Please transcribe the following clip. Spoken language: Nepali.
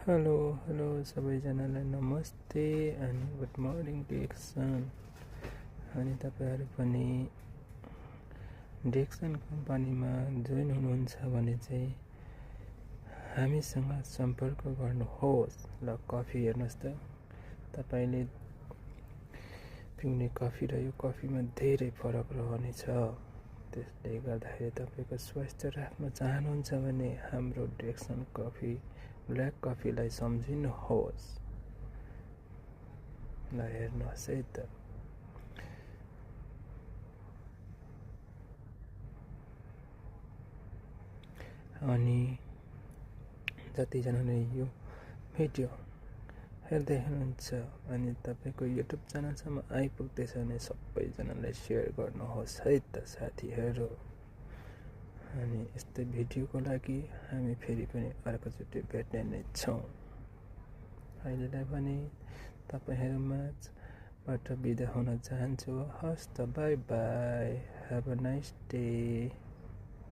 हेलो हेलो सबैजनालाई नमस्ते अनि गुड मर्निङ डेक्सन। अनि तपाईँहरू पनि डेक्सन कम्पनीमा जोइन हुनुहुन्छ भने चाहिँ हामीसँग सम्पर्क गर्नुहोस्। ल कफी हेर्नुहोस् त, तपाईँले पिउने कफी र यो कफीमा धेरै फरक रहनेछ। त्यसले गर्दाखेरि तपाईँको स्वास्थ्य राख्न चाहनुहुन्छ भने हाम्रो डेक्सन कफी ब्ल्याक कफीलाई सम्झिनुहोस्। ल हेर्नुहोस् है त। अनि जतिजनाले यो भिडियो हेर्दै हुनुहुन्छ अनि तपाईँको युट्युब च्यानलसम्म आइपुग्दैछ भने सबैजनालाई सेयर गर्नुहोस् है त साथीहरू। अनि यस्तै भिडियोको लागि हामी फेरि पनि अर्कोचोटि भेट्ने नै छौँ। अहिलेलाई पनि तपाईँहरूमाबाट बिदा हुन चाहन्छु। हस् त, by by, have a nice day.